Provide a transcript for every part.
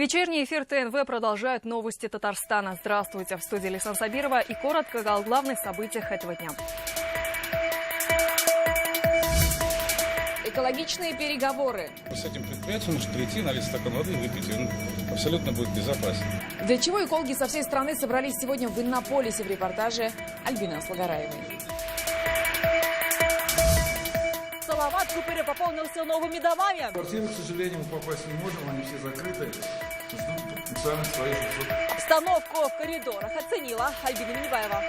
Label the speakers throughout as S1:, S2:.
S1: Вечерний эфир ТНВ продолжают новости Татарстана. Здравствуйте, в студии Лисан Сабирова и коротко о главных событиях этого дня.
S2: Экологичные переговоры.
S3: С этим предприятием может прийти, налить стакан воды и выпить, и он абсолютно будет безопасен.
S2: Для чего экологи со всей страны собрались сегодня в Иннополисе, в репортаже Альбины Аслагараевой.
S4: Салават Купери пополнился новыми домами.
S5: В квартиры, к сожалению, мы попасть не можем, они все закрыты. Ждут потенциально своих.
S4: Обстановку в коридорах оценила Альбина Минибаева.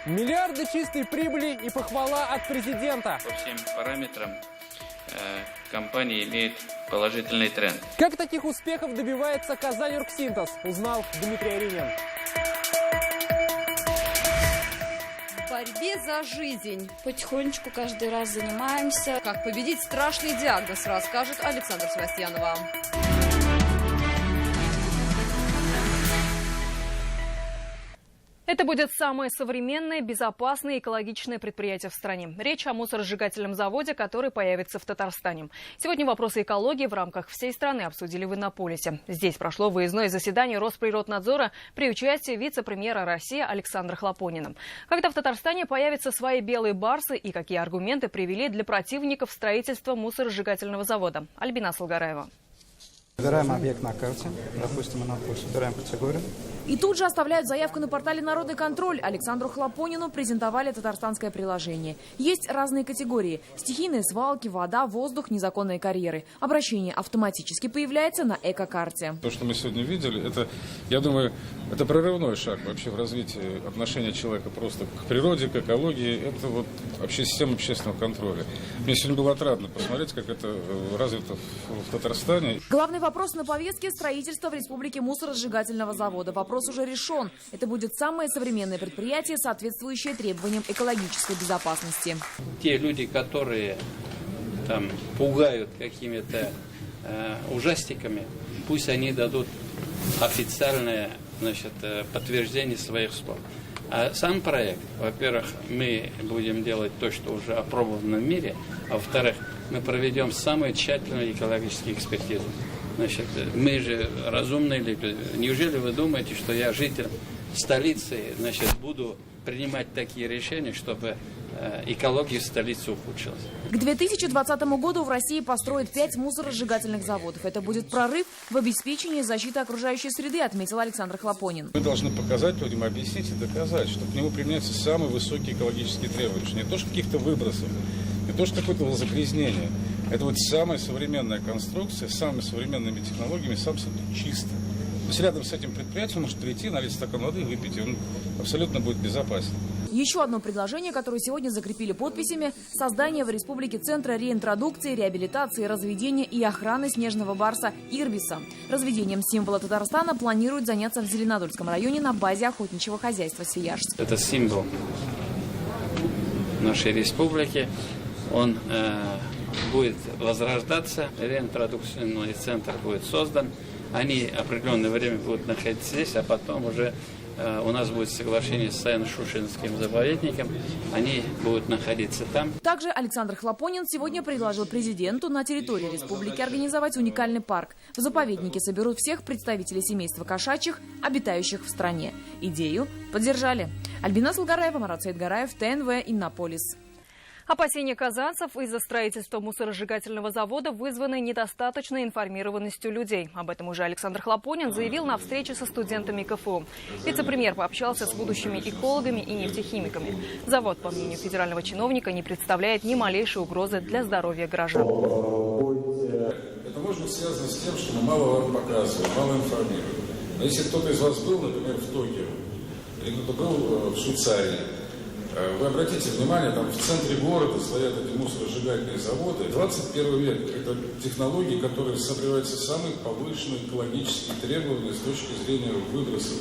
S6: Миллиарды чистой прибыли и похвала от президента.
S7: По всем параметрам компания имеет положительный тренд.
S6: Как таких успехов добивается Казань-Оргсинтез, узнал Дмитрий Аринин.
S8: В борьбе за жизнь. Потихонечку каждый раз занимаемся. Как победить страшный диагноз, расскажет Александра Севастьянова.
S1: Это будет самое современное, безопасное и экологичное предприятие в стране. Речь о мусоросжигательном заводе, который появится в Татарстане. Сегодня вопросы экологии в рамках всей страны обсудили в Иннополисе. Здесь прошло выездное заседание Росприроднадзора при участии вице-премьера России Александра Хлопонина. Когда в Татарстане появятся свои белые барсы и какие аргументы привели для противников строительства мусоросжигательного завода. Альбина Аслагараева.
S9: Выбираем объект на карте, допустим, Иннополис, выбираем категорию.
S2: И тут же оставляют заявку на портале «Народный контроль». Александру Хлопонину презентовали татарстанское приложение. Есть разные категории: стихийные свалки, вода, воздух, незаконные карьеры. Обращение автоматически появляется на эко-карте.
S3: То, что мы сегодня видели, это, я думаю, это прорывной шаг вообще в развитии отношения человека просто к природе, к экологии. Это вот вообще система общественного контроля. Мне сегодня было отрадно посмотреть, как это развито в Татарстане.
S2: Главный вопрос на повестке – строительство в республике мусоросжигательного завода. Вопрос уже решен. Это будет самое современное предприятие, соответствующее требованиям экологической безопасности.
S7: Те люди, которые там пугают какими-то ужастиками, пусть они дадут официальное, подтверждение своих слов. А сам проект, во-первых, мы будем делать то, что уже опробовано в мире, а во-вторых, мы проведем самую тщательную экологическую экспертизу. Мы же разумные люди. Неужели вы думаете, что я, житель столицы, буду принимать такие решения, чтобы экология в столице ухудшилась?
S2: К 2020 году в России построят 5 мусоросжигательных заводов. Это будет прорыв в обеспечении защиты окружающей среды, отметил Александр Хлопонин.
S3: Мы должны показать людям, объяснить и доказать, что к нему применяются самые высокие экологические требования. Не то, что каких-то выбросов, не то, что какое-то загрязнение. Это вот самая современная конструкция, с самыми современными технологиями, самым чисто. То есть рядом с этим предприятием может прийти, налить стакан воды и выпить, и он абсолютно будет безопасен.
S2: Еще одно предложение, которое сегодня закрепили подписями – создание в республике Центра реинтродукции, реабилитации, разведения и охраны снежного барса «Ирбиса». Разведением символа Татарстана планируют заняться в Зеленодольском районе на базе охотничьего хозяйства «Свияжск».
S7: Это символ нашей республики. Он будет возрождаться, реинтродукционный центр будет создан. Они определенное время будут находиться здесь, а потом уже у нас будет соглашение с Саяно-Шушенским заповедником. Они будут находиться там.
S2: Также Александр Хлопонин сегодня предложил президенту на территории республики организовать уникальный парк. В заповеднике соберут всех представителей семейства кошачьих, обитающих в стране. Идею поддержали. Альбина Аслагараева, Марат Саидгараев, ТНВ, Иннополис.
S1: Опасения казанцев из-за строительства мусоросжигательного завода вызваны недостаточной информированностью людей. Об этом уже Александр Хлопонин заявил на встрече со студентами КФУ. Вице-премьер пообщался с будущими экологами и нефтехимиками. Завод, по мнению федерального чиновника, не представляет ни малейшей угрозы для здоровья горожан.
S3: Это может быть связано с тем, что мы мало вам показываем, мало информируем. Но если кто-то из вас был, например, в Токио, или кто-то был в Швейцарии, вы обратите внимание, там в центре города стоят эти мусоросжигательные заводы. 21 век – это технологии, которые сопровождаются самые повышенные экологические требования с точки зрения выбросов.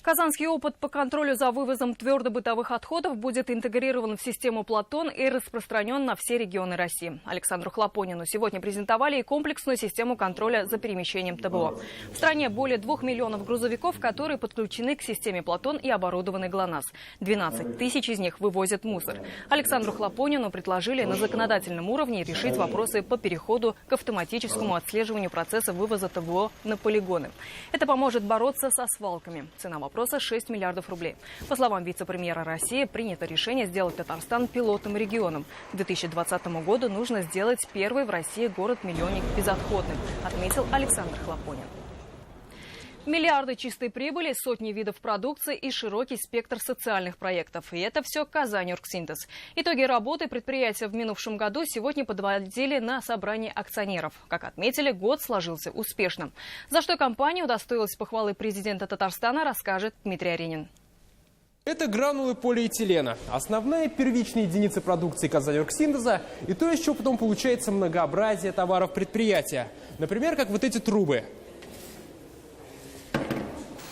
S1: Казанский опыт по контролю за вывозом твердобытовых отходов будет интегрирован в систему «Платон» и распространен на все регионы России. Александру Хлопонину сегодня презентовали и комплексную систему контроля за перемещением ТБО. В стране более 2 миллионов грузовиков, которые подключены к системе «Платон» и оборудованы ГЛОНАСС. 12 тысяч из них вывозят мусор. Александру Хлопонину предложили на законодательном уровне решить вопросы по переходу к автоматическому отслеживанию процесса вывоза ТБО на полигоны. Это поможет бороться со свалками. Цена вопроса 6 миллиардов рублей. По словам вице-премьера России, принято решение сделать Татарстан пилотным регионом. К 2020 году нужно сделать первый в России город-миллионник безотходным, отметил Александр Хлопонин. Миллиарды чистой прибыли, сотни видов продукции и широкий спектр социальных проектов. И это все «Казань-Оргсинтез». Итоги работы предприятия в минувшем году сегодня подводили на собрании акционеров. Как отметили, год сложился успешно. За что компания удостоилась похвалы президента Татарстана, расскажет Дмитрий Аренин.
S6: Это гранулы полиэтилена. Основная первичная единица продукции Казань-Оргсинтеза и то, из чего потом получается многообразие товаров предприятия. Например, как вот эти трубы.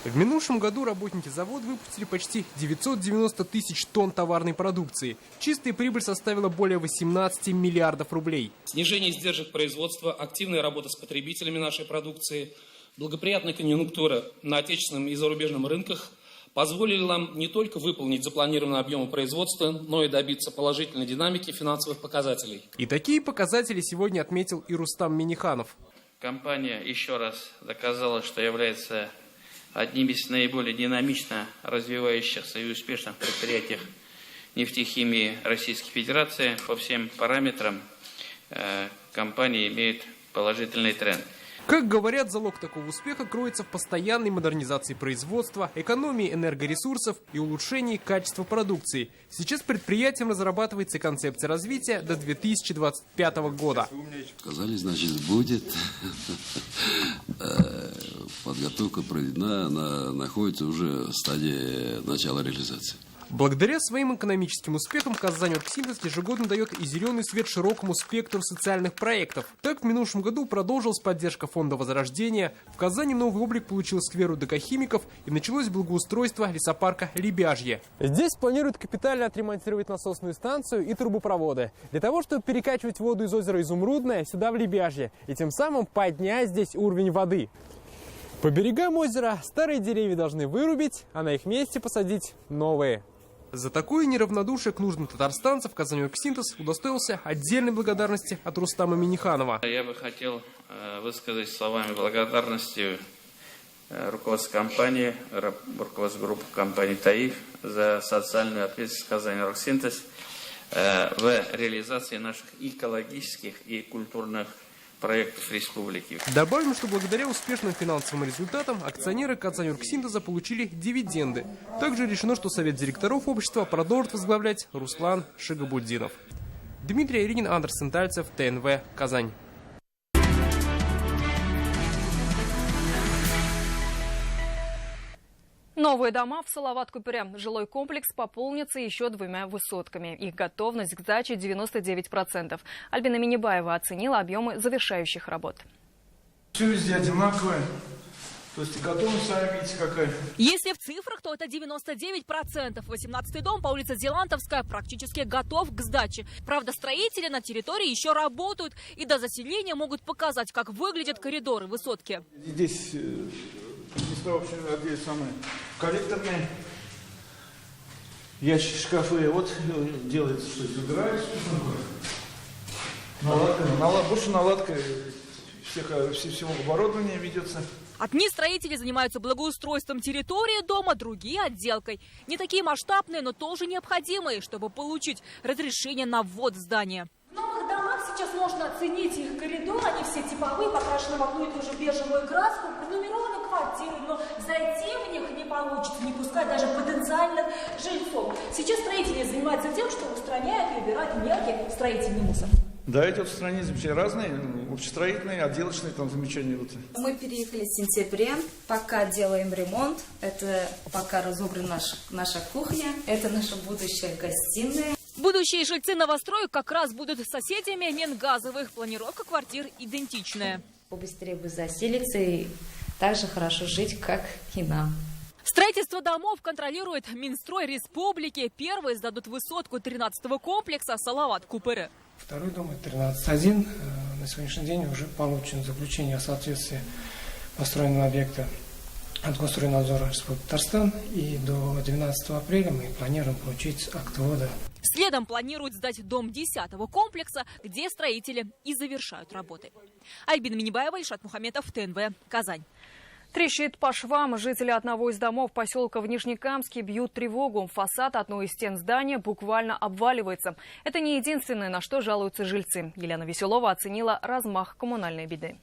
S6: В минувшем году работники завода выпустили почти 990 тысяч тонн товарной продукции. Чистая прибыль составила более 18 миллиардов рублей.
S10: Снижение издержек производства, активная работа с потребителями нашей продукции, благоприятная конъюнктура на отечественном и зарубежном рынках позволили нам не только выполнить запланированные объемы производства, но и добиться положительной динамики финансовых показателей.
S6: И такие показатели сегодня отметил и Рустам Минниханов.
S7: Компания еще раз доказала, что является одним из наиболее динамично развивающихся и успешных предприятий нефтехимии Российской Федерации. По всем параметрам компания имеет положительный тренд.
S6: Как говорят, залог такого успеха кроется в постоянной модернизации производства, экономии энергоресурсов и улучшении качества продукции. Сейчас предприятием разрабатывается концепция развития до 2025 года.
S11: Сказали, значит, будет. Подготовка проведена, она находится уже в стадии начала реализации.
S6: Благодаря своим экономическим успехам Казань-Оргсинтез ежегодно дает и зеленый свет широкому спектру социальных проектов. Так, в минувшем году продолжилась поддержка фонда Возрождения, в Казани новый облик получил сквер УДК «Химиков» и началось благоустройство лесопарка «Лебяжье». Здесь планируют капитально отремонтировать насосную станцию и трубопроводы, для того, чтобы перекачивать воду из озера Изумрудное сюда, в Лебяжье, и тем самым поднять здесь уровень воды. По берегам озера старые деревья должны вырубить, а на их месте посадить новые. За такое неравнодушие к нуждам татарстанцев Казань-Оргсинтез удостоился отдельной благодарности от Рустама Минниханова.
S7: Я бы хотел высказать словами благодарности руководству компании, руководству группы компании «Таиф» за социальную ответственность Казань-Оргсинтез в реализации наших экологических и культурных проектов республики.
S6: Добавим, что благодаря успешным финансовым результатам акционеры Казань-Оргсинтеза получили дивиденды. Также решено, что совет директоров общества продолжит возглавлять Руслан Шигабуддинов. Дмитрий Аренин, Андерсен Тальцев, ТНВ, Казань.
S1: Новые дома в Салават-Купюре. Жилой комплекс пополнится еще 2 высотками. Их готовность к сдаче 99%. Альбина Минибаева оценила объемы завершающих работ.
S5: Все везде одинаковое. То есть готовность, сами видите, какая.
S12: Если в цифрах, то это 99%. 18-й дом по улице Зелантовская практически готов к сдаче. Правда, строители на территории еще работают и до заселения могут показать, как выглядят коридоры высотки.
S5: Здесь места, в общем, здесь самые коллекторные ящики, шкафы. Вот делается, что здесь убирается. Больше наладка всего оборудования ведется.
S12: Одни строители занимаются благоустройством территории дома, другие – отделкой. Не такие масштабные, но тоже необходимые, чтобы получить разрешение на ввод в здание.
S13: В новых домах сейчас можно оценить их коридор. Они все типовые, покрашены в одну и ту же бежевую краску. Пронумерованы квартиры, но зайти в них не получится, не пускать даже потенциальных жильцов. Сейчас строители занимаются тем, что устраняют и убирают мелкий строительный мусор.
S5: Да, эти вот страны замечания разные, общестроительные, отделочные, там замечания. Вот.
S14: Мы переехали в сентябре, пока делаем ремонт, это пока разобрана наша кухня, это наша будущая гостиная.
S12: Будущие жильцы новостроек как раз будут соседями Менгазовых. Планировка квартир идентичная.
S14: Побыстрее бы заселиться и так же хорошо жить, как и нам.
S12: Строительство домов контролирует Минстрой Республики. Первые сдадут высотку 13-го комплекса Салават-Купыры.
S15: Второй дом, это 13-1. На сегодняшний день уже получено заключение о соответствии построенного объекта от Госстройнадзора Республики Татарстан. И до 12 апреля мы планируем получить акт ввода.
S12: Следом планируют сдать дом 10-го комплекса, где строители и завершают работы. Альбина Минибаева, Ильшат Мухаметов, ТНВ, Казань.
S1: Трещит по швам. Жители одного из домов поселка в Нижнекамске бьют тревогу. Фасад одной из стен здания буквально обваливается. Это не единственное, на что жалуются жильцы. Елена Веселова оценила размах коммунальной беды.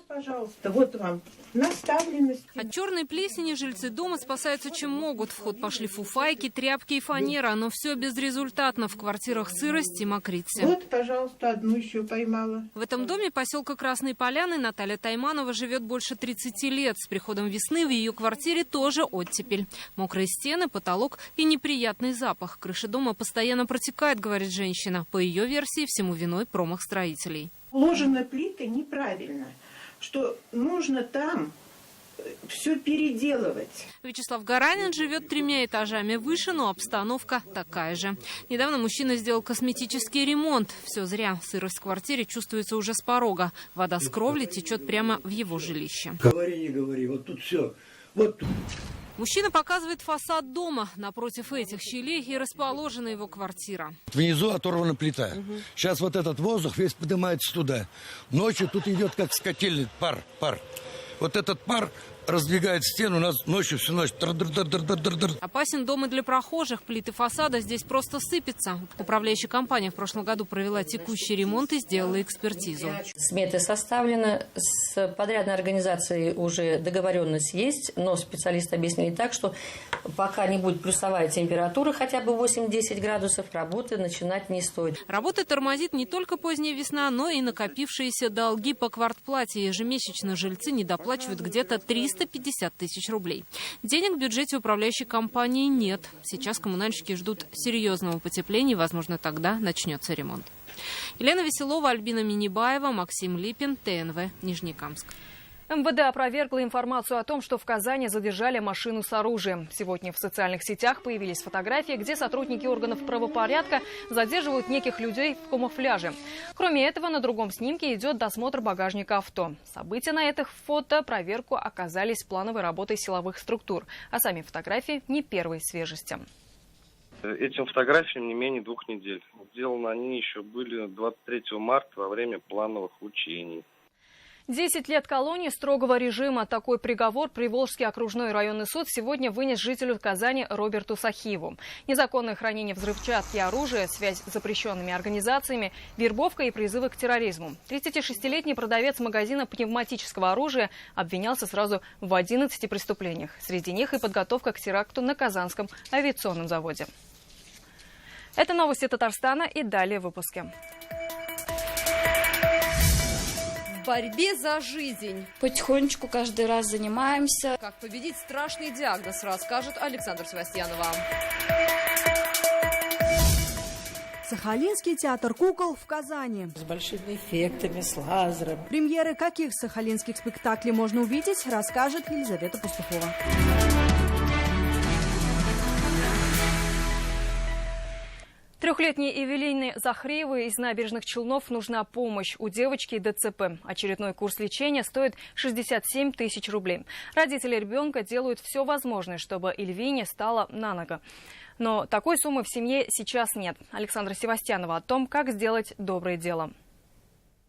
S16: Пожалуйста, вот вам наставленность.
S17: От черной плесени жильцы дома спасаются чем могут. В ход пошли фуфайки, тряпки и фанера, но все безрезультатно. В квартирах сырость и мокрицы.
S16: Вот, пожалуйста, одну еще поймала.
S17: В этом доме поселка Красные Поляны Наталья Тайманова живет больше 30 лет. С приходом весны в ее квартире тоже оттепель. Мокрые стены, потолок и неприятный запах. Крыша дома постоянно протекает, говорит женщина. По ее версии, всему виной промах строителей.
S16: Уложена плита неправильно, что нужно там все переделывать.
S17: Вячеслав Гаранин живет 3 этажами выше, но обстановка такая же. Недавно мужчина сделал косметический ремонт. Все зря. Сырость в квартире чувствуется уже с порога. Вода с кровли течет прямо в его жилище.
S18: Говори, не говори, вот тут все. Вот тут.
S17: Мужчина показывает фасад дома. Напротив этих щелей и расположена его квартира.
S18: Внизу оторвана плита. Сейчас вот этот воздух весь поднимается туда. Ночью тут идет как с котельной пар. Вот этот пар раздвигает стену, у нас ночью всю ночь.
S17: Опасен дом и для прохожих. Плиты фасада здесь просто сыпятся. Управляющая компания в прошлом году провела текущий ремонт и сделала экспертизу.
S19: Сметы составлены, с подрядной организацией уже договоренность есть, но специалисты объяснили так, что пока не будет плюсовая температура, хотя бы 8-10 градусов, работы начинать не стоит.
S17: Работа тормозит не только поздняя весна, но и накопившиеся долги по квартплате. Ежемесячно жильцы недоплачивают где-то 350 тысяч рублей. Денег в бюджете управляющей компании нет. Сейчас коммунальщики ждут серьезного потепления, возможно, тогда начнется ремонт. Елена Веселова, Альбина Минибаева, Максим Липин, ТНВ, Нижнекамск.
S1: МВД опровергла информацию о том, что в Казани задержали машину с оружием. Сегодня в социальных сетях появились фотографии, где сотрудники органов правопорядка задерживают неких людей в камуфляже. Кроме этого, на другом снимке идет досмотр багажника авто. События на этих фото проверку оказались плановой работой силовых структур, а сами фотографии не первой свежести.
S20: Этим фотографиям не менее 2 недель. Сделаны они еще были 23 марта во время плановых учений.
S1: 10 лет колонии строгого режима. Такой приговор Приволжский окружной районный суд сегодня вынес жителю Казани Роберту Сахиеву. Незаконное хранение взрывчатки и оружия, связь с запрещенными организациями, вербовка и призывы к терроризму. 36-летний продавец магазина пневматического оружия обвинялся сразу в 11 преступлениях. Среди них и подготовка к теракту на Казанском авиационном заводе. Это новости Татарстана и далее в выпуске.
S8: В борьбе за жизнь. Потихонечку каждый раз занимаемся.
S12: Как победить страшный диагноз, расскажет Александр Севастьянова.
S21: Сахалинский театр кукол в Казани.
S22: С большими эффектами, с лазером.
S21: Премьеры каких сахалинских спектаклей можно увидеть, расскажет Елизавета Пастухова.
S1: Трехлетней Эвелине Захреевой из Набережных Челнов нужна помощь. У девочки ДЦП. Очередной курс лечения стоит 67 тысяч рублей. Родители ребенка делают все возможное, чтобы Эльвине стала на ноги. Но такой суммы в семье сейчас нет. Александра Севастьянова о том, как сделать доброе дело.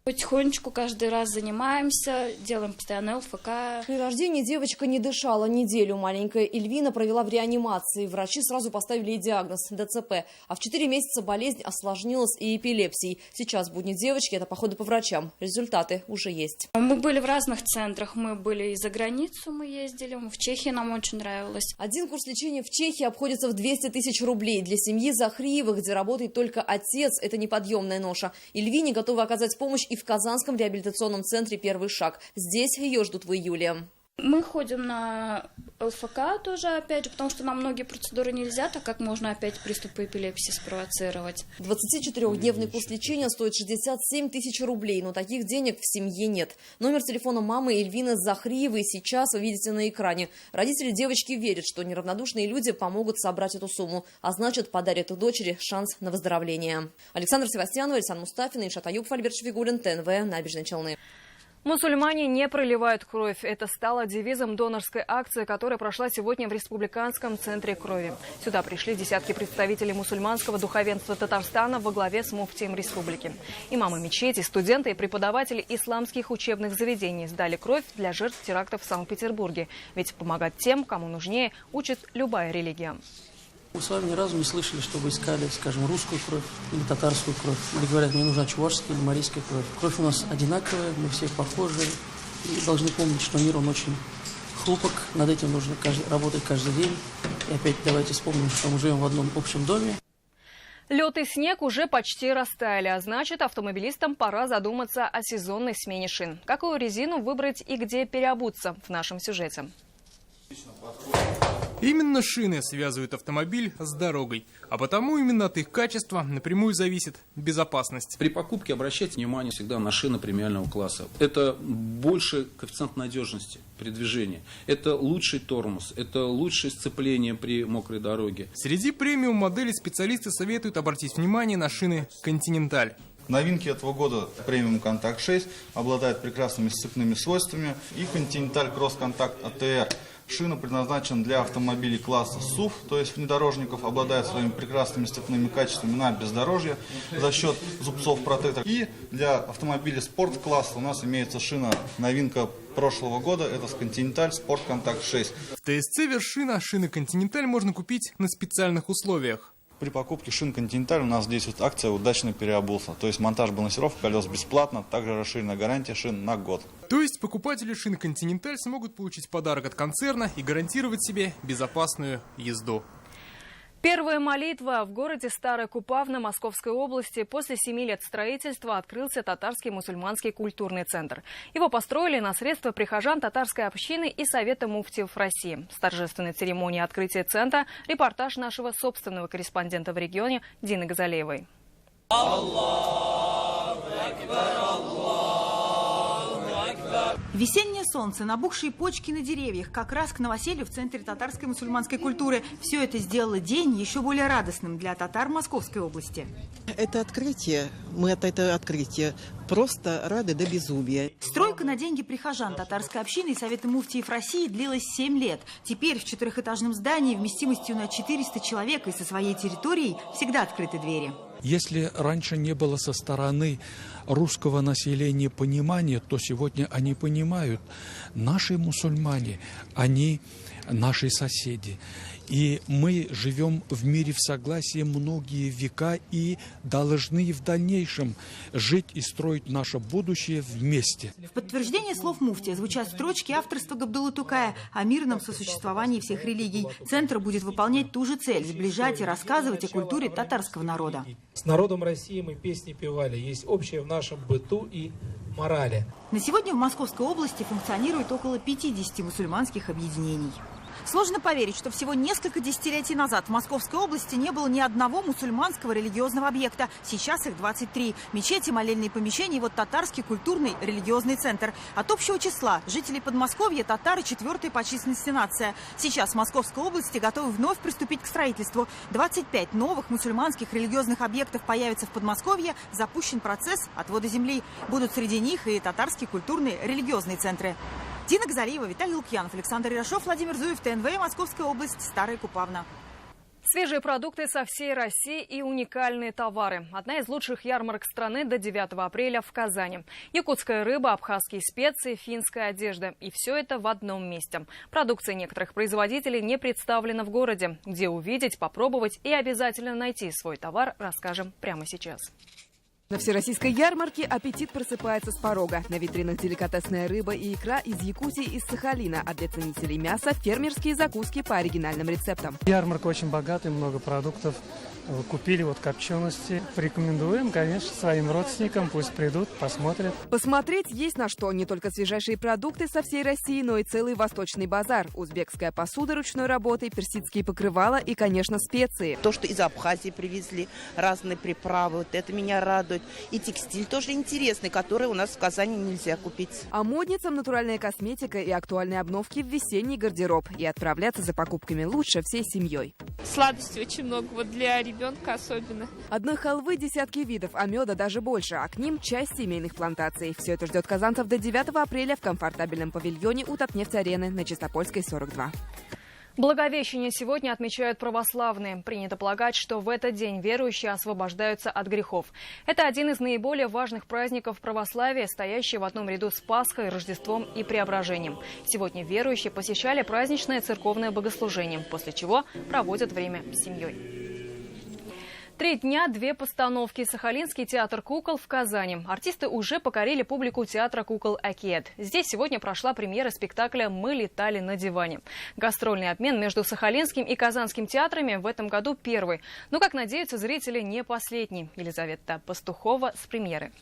S8: Потихонечку каждый раз занимаемся, делаем постоянно ЛФК.
S2: При рождении девочка не дышала неделю. Маленькая Эльвина провела в реанимации. Врачи сразу поставили ей диагноз – ДЦП. А в 4 месяца болезнь осложнилась и эпилепсией. Сейчас будни девочки – это походы по врачам. Результаты уже есть.
S8: Мы были в разных центрах. Мы были и за границу, мы ездили. В Чехии нам очень нравилось.
S2: Один курс лечения в Чехии обходится в 200 тысяч рублей. Для семьи Захриевых, где работает только отец, это неподъемная ноша. Эльвине готовы оказать помощь и в Казанском реабилитационном центре «Первый шаг». Здесь ее ждут в июле.
S8: Мы ходим на ЛФК тоже, опять же, потому что на многие процедуры нельзя, так как можно опять приступы эпилепсии спровоцировать.
S2: 24-дневный курс лечения стоит 67 тысяч рублей, но таких денег в семье нет. Номер телефона мамы Эльвины Захриевой сейчас вы видите на экране. Родители девочки верят, что неравнодушные люди помогут собрать эту сумму, а значит, подарят их дочери шанс на выздоровление. Александр Севастьянов, Александр Мустафин, Ильшат Аюбов, Альберт Швигулин, ТНВ, Набережные Челны.
S1: Мусульмане не проливают кровь. Это стало девизом донорской акции, которая прошла сегодня в Республиканском центре крови. Сюда пришли десятки представителей мусульманского духовенства Татарстана во главе с муфтием республики. Имамы мечети, студенты и преподаватели исламских учебных заведений сдали кровь для жертв терактов в Санкт-Петербурге. Ведь помогать тем, кому нужнее, учит любая религия.
S4: Мы с вами ни разу не слышали, чтобы искали, скажем, русскую кровь или татарскую кровь. Или говорят, мне нужна чувашская или марийская кровь. Кровь у нас одинаковая, мы все похожи. И должны помнить, что мир, он очень хрупок. Над этим нужно работать каждый день. И опять давайте вспомним, что мы живем в одном общем доме.
S1: Лед и снег уже почти растаяли, а значит, автомобилистам пора задуматься о сезонной смене шин. Какую резину выбрать и где переобуться в нашем сюжете.
S6: Именно шины связывают автомобиль с дорогой, а потому именно от их качества напрямую зависит безопасность.
S9: При покупке обращайте внимание всегда на шины премиального класса. Это больше коэффициент надежности при движении, это лучший тормоз, это лучшее сцепление при мокрой дороге.
S6: Среди премиум моделей специалисты советуют обратить внимание на шины «Континенталь».
S23: Новинки этого года премиум Контакт 6 обладает прекрасными сцепными свойствами и Континенталь Кросс Контакт АТР. Шина предназначена для автомобилей класса SUV, то есть внедорожников, обладает своими прекрасными степными качествами на бездорожье за счет зубцов протекторов. И для автомобилей спорт-класса у нас имеется шина новинка прошлого года, это Continental Sport Contact 6.
S6: В ТСЦ вершина шины Continental можно купить на специальных условиях.
S23: При покупке шин Continental у нас действует акция «Удачно переобулся». То есть монтаж балансировок колес бесплатно, также расширенная гарантия шин на год.
S6: То есть покупатели шин Continental смогут получить подарок от концерна и гарантировать себе безопасную езду.
S1: Первая молитва в городе Старая Купавна Московской области. После 7 лет строительства открылся Татарский мусульманский культурный центр. Его построили на средства прихожан татарской общины и Совета муфтиев России. С торжественной церемонии открытия центра репортаж нашего собственного корреспондента в регионе Дины Газалеевой.
S24: Весеннее солнце, набухшие почки на деревьях, как раз к новоселью в Центре татарской мусульманской культуры. Все это сделало день еще более радостным для татар Московской области.
S25: Это открытие, мы от этого открытия просто рады до безумия.
S24: Стройка на деньги прихожан татарской общины и Совета муфтиев России длилась 7 лет. Теперь в 4-этажном здании вместимостью на 400 человек и со своей территорией всегда открыты двери.
S26: Если раньше не было со стороны русского населения понимания, то сегодня они понимают. Наши мусульмане, они наши соседи. И мы живем в мире в согласии многие века и должны в дальнейшем жить и строить наше будущее вместе.
S24: В подтверждение слов муфтия звучат строчки авторства Габдуллы Тукая о мирном сосуществовании всех религий. Центр будет выполнять ту же цель – сближать и рассказывать о культуре татарского народа.
S27: С народом России мы песни певали, есть общее в нашем быту и морали.
S24: На сегодня в Московской области функционирует около 50 мусульманских объединений. Сложно поверить, что всего несколько десятилетий назад в Московской области не было ни одного мусульманского религиозного объекта. Сейчас их 23. Мечети, молельные помещения и вот татарский культурный религиозный центр. От общего числа жителей Подмосковья татары 4-й по численности нация. Сейчас в Московской области готовы вновь приступить к строительству. 25 новых мусульманских религиозных объектов появится в Подмосковье. Запущен процесс отвода земли. Будут среди них и татарские культурные религиозные центры. Дина Газалиева, Виталий Лукьянов, Александр Ирашов, Владимир Зуев, ТНВ, Московская область, Старая Купавна.
S1: Свежие продукты со всей России и уникальные товары. Одна из лучших ярмарок страны до 9 апреля в Казани. Якутская рыба, абхазские специи, финская одежда. И все это в одном месте. Продукция некоторых производителей не представлена в городе. Где увидеть, попробовать и обязательно найти свой товар, расскажем прямо сейчас.
S21: На всероссийской ярмарке аппетит просыпается с порога. На витринах деликатесная рыба и икра из Якутии и из Сахалина, а для ценителей мяса фермерские закуски по оригинальным рецептам.
S3: Ярмарка очень богатая, много продуктов. Купили копчености. Порекомендуем, конечно, своим родственникам. Пусть придут, посмотрят.
S21: Посмотреть есть на что. Не только свежайшие продукты со всей России, но и целый восточный базар. Узбекская посуда ручной работы, персидские покрывала и, конечно, специи.
S5: То, что из Абхазии привезли, разные приправы, это меня радует. И текстиль тоже интересный, который у нас в Казани нельзя купить.
S21: А модницам натуральная косметика и актуальные обновки в весенний гардероб. И отправляться за покупками лучше всей семьей.
S7: Сладостей очень много, для ребенка особенно.
S21: Одной халвы десятки видов, а меда даже больше, а к ним часть семейных плантаций. Все это ждет казанцев до 9 апреля в комфортабельном павильоне у Татнефть-арены на Чистопольской, 42.
S1: Благовещение сегодня отмечают православные. Принято полагать, что в этот день верующие освобождаются от грехов. Это один из наиболее важных праздников православия, стоящий в одном ряду с Пасхой, Рождеством и Преображением. Сегодня верующие посещали праздничное церковное богослужение, после чего проводят время с семьей. 3 дня, 2 постановки. Сахалинский театр кукол в Казани. Артисты уже покорили публику театра кукол «Акиет». Здесь сегодня прошла премьера спектакля «Мы летали на диване». Гастрольный обмен между Сахалинским и Казанским театрами в этом году первый. Но, как надеются зрители, не последний. Елизавета Пастухова с премьеры.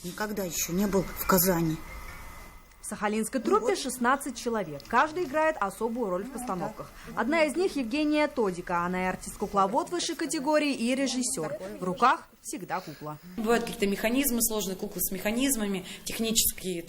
S10: Никогда еще не был в Казани.
S21: В сахалинской труппе 16 человек. Каждый играет особую роль в постановках. Одна из них Евгения Тодика. Она и артист-кукловод высшей категории, и режиссер. В руках всегда кукла.
S11: Бывают какие-то механизмы, сложные куклы с механизмами, технические,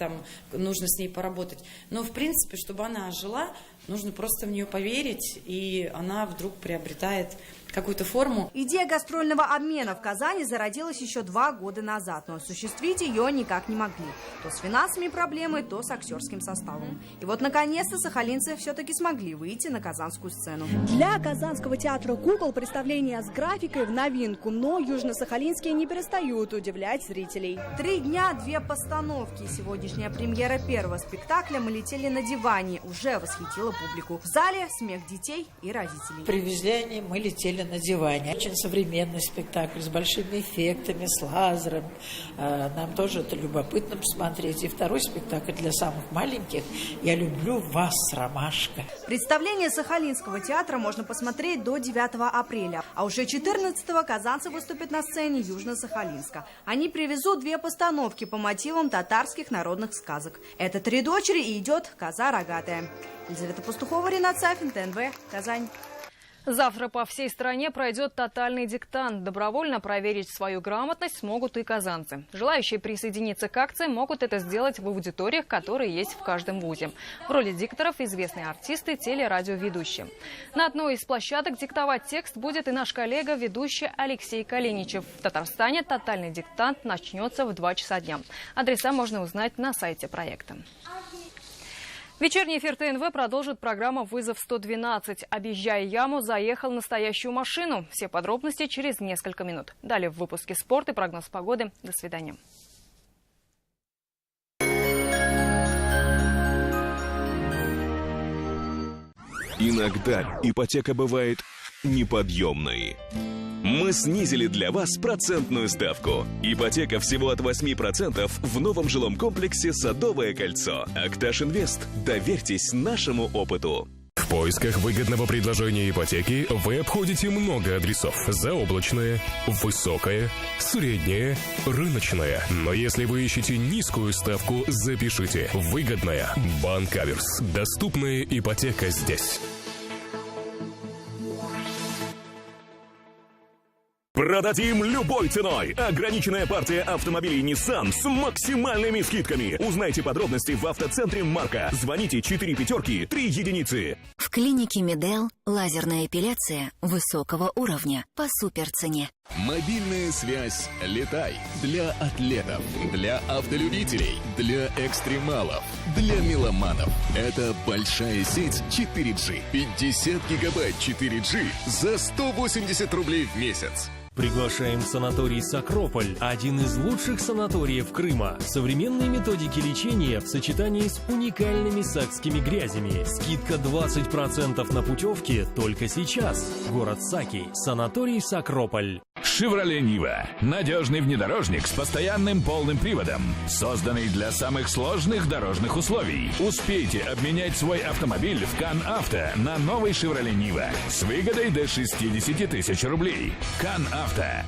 S11: нужно с ней поработать. Но, в принципе, чтобы она ожила, нужно просто в нее поверить, и она вдруг приобретает какую-то форму.
S21: Идея гастрольного обмена в Казани зародилась еще 2 года назад, но осуществить ее никак не могли. То с финансовыми проблемами, то с актерским составом. И вот, наконец-то, сахалинцы все-таки смогли выйти на казанскую сцену. Для Казанского театра кукол представление с графикой в новинку, но южно-сахалинские не перестают удивлять зрителей. 3 дня, 2 постановки. Сегодняшняя премьера первого спектакля «Мы летели на диване» уже восхитила публику. В зале смех детей и родителей.
S22: Привезли они «Мы летели на диване». Очень современный спектакль с большими эффектами, с лазером. Нам тоже это любопытно посмотреть. И второй спектакль для самых маленьких «Я люблю вас, Ромашка».
S21: Представление Сахалинского театра можно посмотреть до 9 апреля. А уже 14-го казанцы выступят на сцене Южно-Сахалинска. Они привезут 2 постановки по мотивам татарских народных сказок. Это «Три дочери» и идет «Коза рогатая». Елизавета Пастухова, Ренат Сафин, ТНВ, Казань.
S1: Завтра по всей стране пройдет тотальный диктант. Добровольно проверить свою грамотность смогут и казанцы. Желающие присоединиться к акции могут это сделать в аудиториях, которые есть в каждом вузе. В роли дикторов известные артисты, телерадиоведущие. На одной из площадок диктовать текст будет и наш коллега, ведущий Алексей Калиничев. В Татарстане тотальный диктант начнется в 2 часа дня. Адреса можно узнать на сайте проекта. Вечерний эфир ТНВ продолжит программа «Вызов 112». Объезжая яму, заехал настоящую машину. Все подробности через несколько минут. Далее в выпуске «Спорт» и прогноз погоды. До свидания.
S13: Иногда ипотека бывает неподъемной. Мы снизили для вас процентную ставку. Ипотека всего от 8% в новом жилом комплексе «Садовое кольцо». Акташ Инвест. Доверьтесь нашему опыту.
S14: В поисках выгодного предложения ипотеки вы обходите много адресов. Заоблачное, высокое, среднее, рыночное. Но если вы ищете низкую ставку, запишите. Выгодная. Банк Аверс. Доступная ипотека здесь.
S13: Продадим любой ценой. Ограниченная партия автомобилей Nissan с максимальными скидками. Узнайте подробности в автоцентре Марка. Звоните 4 пятерки 3 единицы.
S28: В клинике Медел лазерная эпиляция высокого уровня по суперцене.
S14: Мобильная связь «Летай» для атлетов, для автолюбителей, для экстремалов, для меломанов. Это большая сеть 4G. 50 гигабайт 4G за 180 рублей в месяц.
S29: Приглашаем в санаторий «Сакрополь», один из лучших санаториев Крыма. Современные методики лечения в сочетании с уникальными сакскими грязями. Скидка 20% на путевки только сейчас. Город Саки. Санаторий «Сакрополь».
S2: Chevrolet Niva. Надежный внедорожник с постоянным полным приводом. Созданный для самых сложных дорожных условий. Успейте обменять свой автомобиль в КанАвто на новый Chevrolet Niva с выгодой до 60 тысяч рублей. КанАвто.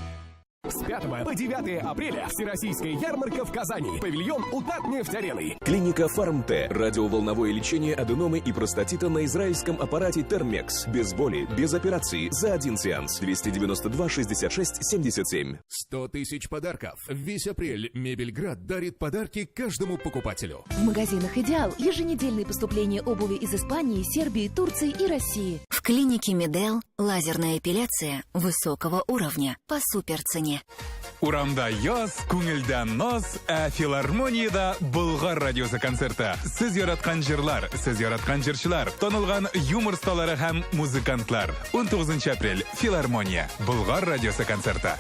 S8: С 5 по 9 апреля Всероссийская ярмарка в Казани. Павильон у Татнефть-арены.
S13: Клиника Фармте. Радиоволновое лечение аденомы и простатита на израильском аппарате Термекс. Без боли, без операции. За один сеанс. 292 66 77.
S8: 100 тысяч подарков. Весь апрель Мебельград дарит подарки каждому покупателю.
S12: В магазинах «Идеал» еженедельные поступления обуви из Испании, Сербии, Турции и России.
S28: В клинике Медел лазерная эпиляция высокого уровня по суперцене.
S15: Урамда яз, күңелдә наз, филармониядә Болгар радиосы концерты. Сез яраткан җырлар, сез яраткан җырчылар, танылган юмор сталары һәм музыкантлар. 19 апрель филармония, Болгар радиосы концерты.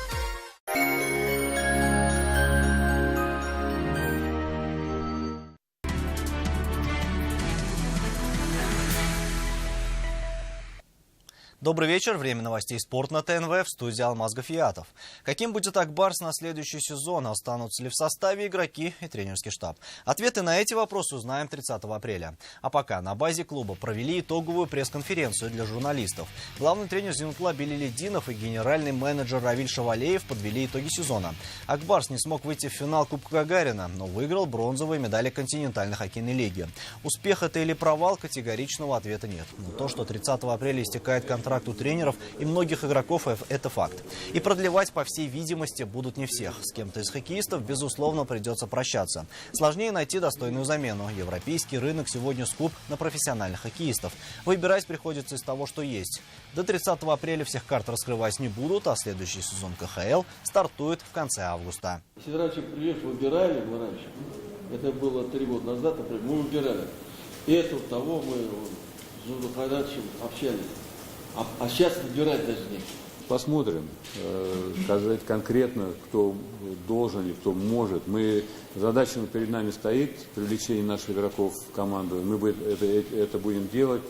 S16: Добрый вечер. Время новостей «Спорт» на ТНВ. В студии Алмаз Гафиятов. Каким будет Акбарс на следующий сезон? Останутся ли в составе игроки и тренерский штаб? Ответы на эти вопросы узнаем 30 апреля. А пока на базе клуба провели итоговую пресс-конференцию для журналистов. Главный тренер Зинутла Белиледдинов и генеральный менеджер Равиль Шавалеев подвели итоги сезона. Акбарс не смог выйти в финал Кубка Гагарина, но выиграл бронзовые медали континентальной хоккейной лиги. Успех это или провал? Категоричного ответа нет. Но то, что 30 апреля истекает контракт у тренеров и многих игроков, это факт. И продлевать, по всей видимости, будут не всех. С кем-то из хоккеистов, безусловно, придется прощаться. Сложнее найти достойную замену. Европейский рынок сегодня скуп на профессиональных хоккеистов. Выбирать приходится из того, что есть. До 30 апреля всех карт раскрывать не будут, а следующий сезон КХЛ стартует в конце августа.
S17: Если раньше выбирали, это было 3 года назад, например, мы выбирали. И этого того мы с Журдухайдачем общались. А сейчас выбирать даже нет.
S18: Посмотрим. Сказать конкретно, кто должен и кто может. Задача перед нами стоит, привлечение наших игроков в команду. Мы это будем делать.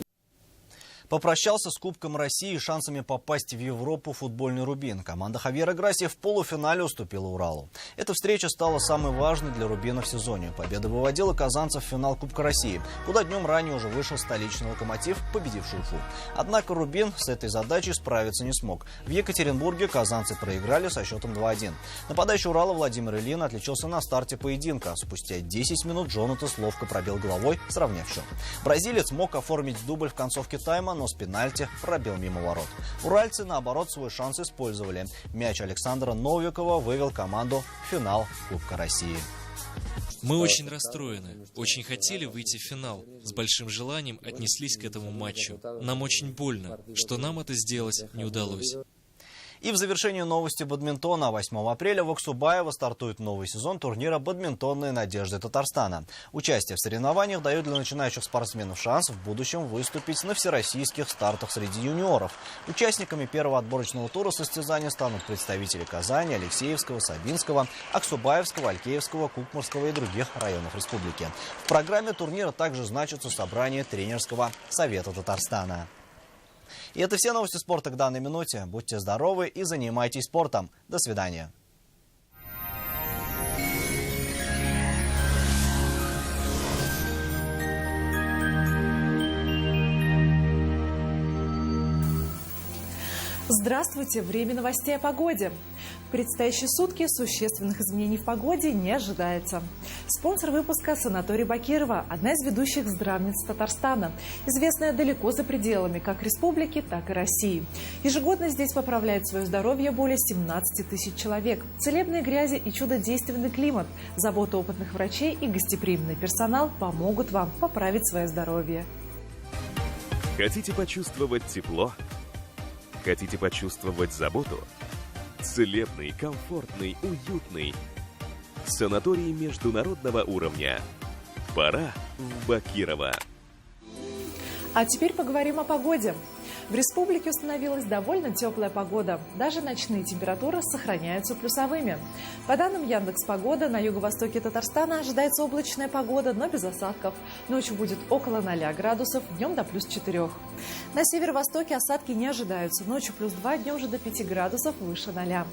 S16: Попрощался с Кубком России и шансами попасть в Европу футбольный «Рубин». Команда Хавьера Грасси в полуфинале уступила «Уралу». Эта встреча стала самой важной для «Рубина» в сезоне. Победа выводила казанцев в финал Кубка России, куда днем ранее уже вышел столичный «Локомотив», победивший Уфу. Однако «Рубин» с этой задачей справиться не смог. В Екатеринбурге казанцы проиграли со счетом 2-1. Нападающий «Урала» Владимир Ильин отличился на старте поединка. Спустя 10 минут Джонатас ловко пробил головой, сравняв счет. Бразилец мог оформить дубль в концовке тайма, но с пенальти пробил мимо ворот. Уральцы, наоборот, свой шанс использовали. Мяч Александра Новикова вывел команду в финал Кубка России.
S19: Мы очень расстроены. Очень хотели выйти в финал. С большим желанием отнеслись к этому матчу. Нам очень больно, что нам это сделать не удалось.
S16: И в завершении новости бадминтона. 8 апреля в Аксубаево стартует новый сезон турнира «Бадминтонные надежды Татарстана». Участие в соревнованиях дает для начинающих спортсменов шанс в будущем выступить на всероссийских стартах среди юниоров. Участниками первого отборочного тура состязания станут представители Казани, Алексеевского, Сабинского, Аксубаевского, Алькеевского, Кукмарского и других районов республики. В программе турнира также значится собрание тренерского совета Татарстана. И это все новости спорта к данной минуте. Будьте здоровы и занимайтесь спортом. До свидания.
S20: Здравствуйте! Время новостей о погоде. В предстоящие сутки существенных изменений в погоде не ожидается. Спонсор выпуска – санаторий Бакирова, одна из ведущих здравниц Татарстана, известная далеко за пределами как республики, так и России. Ежегодно здесь поправляют свое здоровье более 17 тысяч человек. Целебные грязи и чудодейственный климат, забота опытных врачей и гостеприимный персонал помогут вам поправить свое здоровье.
S13: Хотите почувствовать тепло? Хотите почувствовать заботу? Целебный, комфортный, уютный. Санаторий международного уровня. Пора в Бакирово.
S20: А теперь поговорим о погоде. В республике установилась довольно теплая погода. Даже ночные температуры сохраняются плюсовыми. По данным Яндекс.Погода, на юго-востоке Татарстана ожидается облачная погода, но без осадков. Ночью будет около 0 градусов, днем до плюс 4. На северо-востоке осадки не ожидаются. Ночью плюс 2, днем уже до 5 градусов выше 0.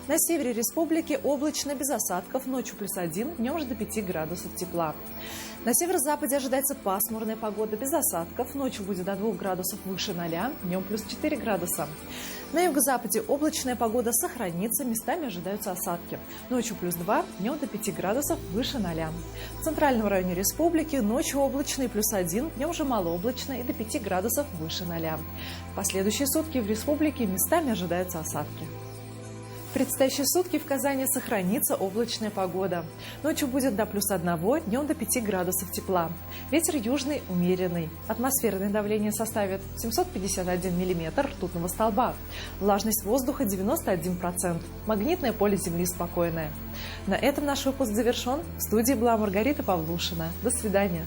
S20: На севере республики облачно без осадков, ночью плюс 1, днем же до 5 градусов тепла. На северо-западе ожидается пасмурная погода без осадков, ночью будет до 2 градусов выше 0, днем плюс 4 градуса. На юго-западе облачная погода сохранится, местами ожидаются осадки. Ночью плюс 2, днем до 5 градусов выше 0. В центральном районе республики ночью облачно и плюс 1, днем же малооблачно и до 5 градусов выше 0. В последующие сутки в республике местами ожидаются осадки. В предстоящие сутки в Казани сохранится облачная погода. Ночью будет до плюс 1, днем до 5 градусов тепла. Ветер южный умеренный. Атмосферное давление составит 751 миллиметр ртутного столба. Влажность воздуха 91%. Магнитное поле Земли спокойное. На этом наш выпуск завершен. В студии была Маргарита Павлушина. До свидания.